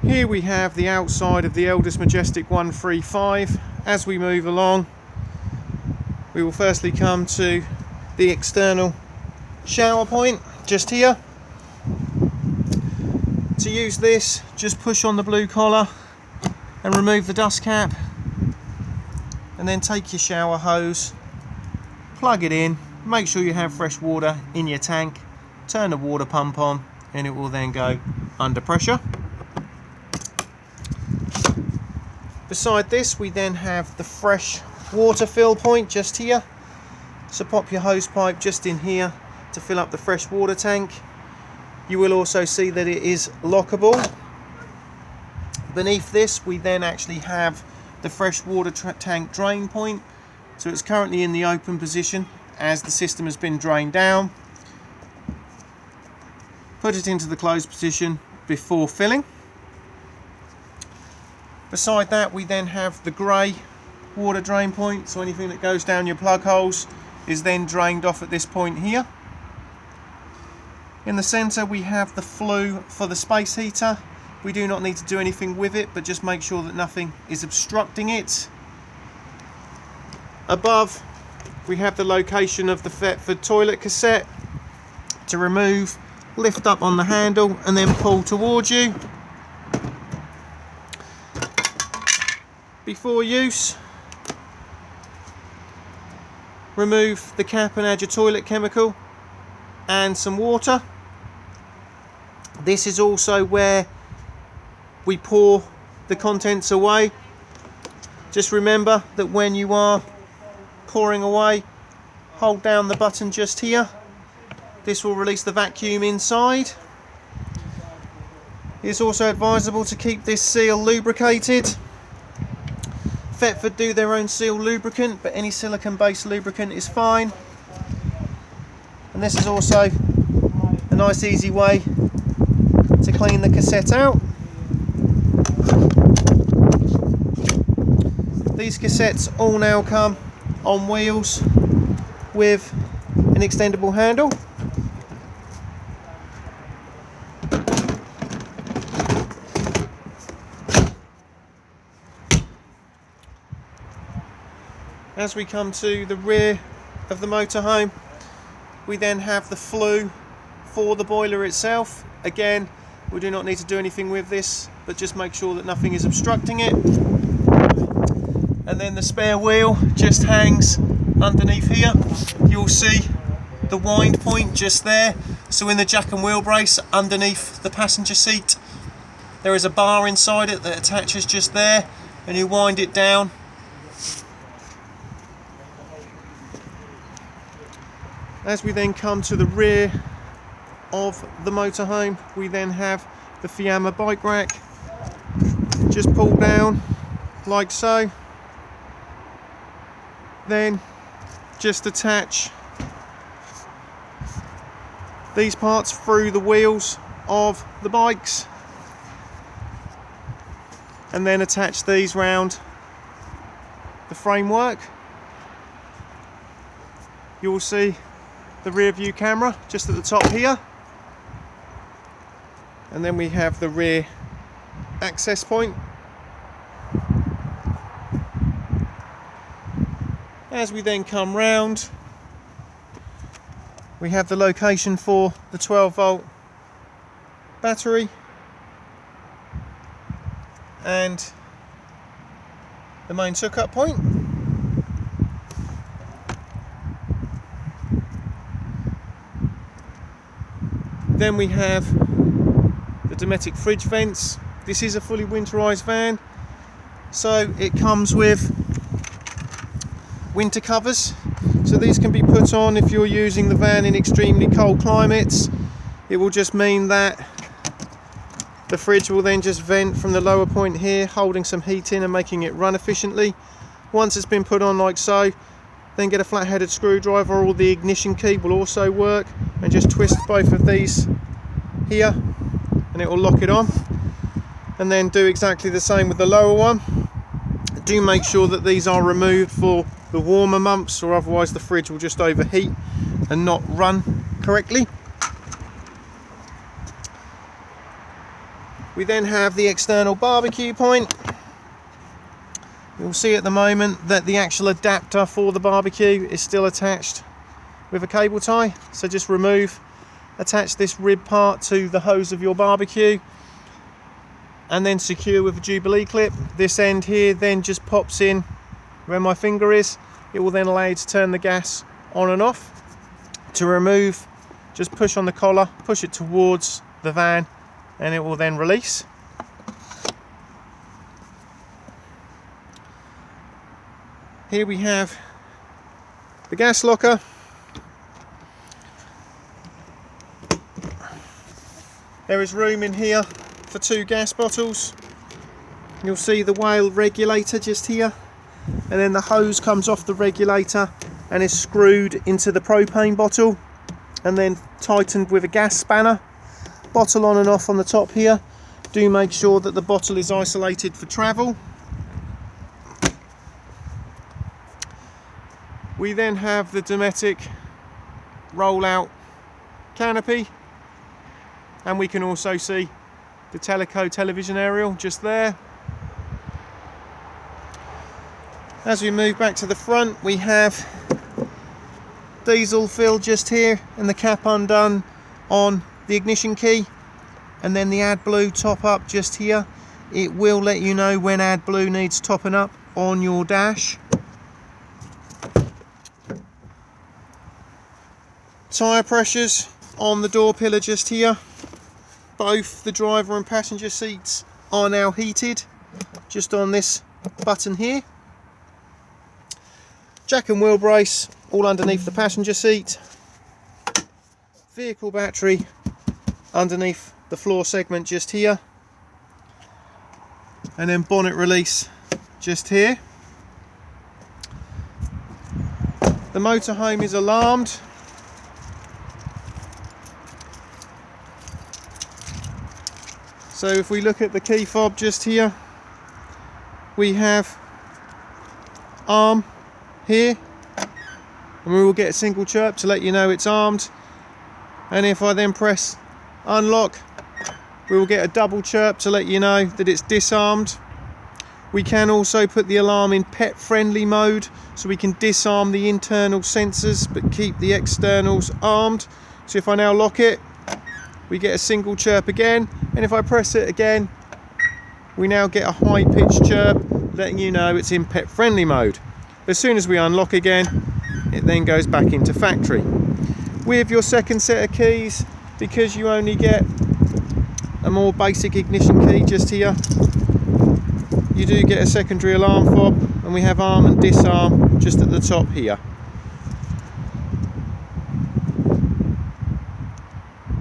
Here we have the outside of the Elddis Majestic 135. As we move along, we will firstly come to the external shower point just here. To use this, just push on the blue collar and remove the dust cap, and then take your shower hose, plug it in, make sure you have fresh water in your tank, turn the water pump on, and it will then go under pressure. Beside this, we then have the fresh water fill point just here. So pop your hose pipe just in here to fill up the fresh water tank. You will also see that it is lockable. Beneath this, we then actually have the fresh water tank drain point. So it's currently in the open position as the system has been drained down. Put it into the closed position before filling. Beside that, we then have the grey water drain point, so anything that goes down your plug holes is then drained off at this point here. In the centre we have the flue for the space heater. We do not need to do anything with it, but just make sure that nothing is obstructing it. Above we have the location of the Thetford toilet cassette. To remove, lift up on the handle and then pull towards you. Before use, remove the cap and add your toilet chemical and some water. This is also where we pour the contents away. Just remember that when you are pouring away, hold down the button just here. This will release the vacuum inside. It's also advisable to keep this seal lubricated. Thetford do their own seal lubricant, but any silicone based lubricant is fine. And this is also a nice easy way to clean the cassette out. These cassettes all now come on wheels with an extendable handle. As we come to the rear of the motorhome, we then have the flue for the boiler itself. Again, we do not need to do anything with this, but just make sure that nothing is obstructing it. And then the spare wheel just hangs underneath here. You'll see the wind point just there. So in the jack and wheel brace underneath the passenger seat, there is a bar inside it that attaches just there, and you wind it down. As we then come to the rear of the motorhome, we then have the Fiamma bike rack. Just pull down like so. Then just attach these parts through the wheels of the bikes, and then attach these round the framework. You will see the rear view camera just at the top here, and then we have the rear access point. As we then come round, we have the location for the 12-volt battery and the main hookup point. Then we have the Dometic fridge vents. This is a fully winterized van, so it comes with winter covers. So these can be put on if you're using the van in extremely cold climates. It will just mean that the fridge will then just vent from the lower point here, holding some heat in and making it run efficiently. Once it's been put on like so, then get a flat-headed screwdriver, or the ignition key will also work, and just twist both of these here and it will lock it on. And then do exactly the same with the lower one. Do make sure that these are removed for the warmer months, or otherwise the fridge will just overheat and not run correctly. We then have the external barbecue point. You'll see at the moment that the actual adapter for the barbecue is still attached with a cable tie. So just attach this rib part to the hose of your barbecue and then secure with a Jubilee clip. This end here then just pops in where my finger is. It will then allow you to turn the gas on and off. To remove, just push on the collar, push it towards the van, and it will then release. Here we have the gas locker. There is room in here for 2 gas bottles. You'll see the whale regulator just here, and then the hose comes off the regulator and is screwed into the propane bottle and then tightened with a gas spanner. Bottle on and off on the top here. Do make sure that the bottle is isolated for travel. We then have the Dometic rollout canopy, and we can also see the Teleco television aerial just there. As we move back to the front, we have diesel fill just here and the cap undone on the ignition key, and then the AdBlue top up just here. It will let you know when AdBlue needs topping up on your dash. Tyre pressures on the door pillar just here. Both the driver and passenger seats are now heated, just on this button here. Jack and wheel brace all underneath the passenger seat. Vehicle battery underneath the floor segment just here. And then bonnet release just here. The motorhome is alarmed. So if we look at the key fob just here, we have arm here, and we will get a single chirp to let you know it's armed. And if I then press unlock, we will get a double chirp to let you know that it's disarmed. We can also put the alarm in pet friendly mode, so we can disarm the internal sensors but keep the externals armed. So if I now lock it, we get a single chirp again, and if I press it again, we now get a high-pitched chirp letting you know it's in pet friendly mode. As soon as we unlock again, it then goes back into factory. With your second set of keys, because you only get a more basic ignition key just here, you do get a secondary alarm fob, and we have arm and disarm just at the top here.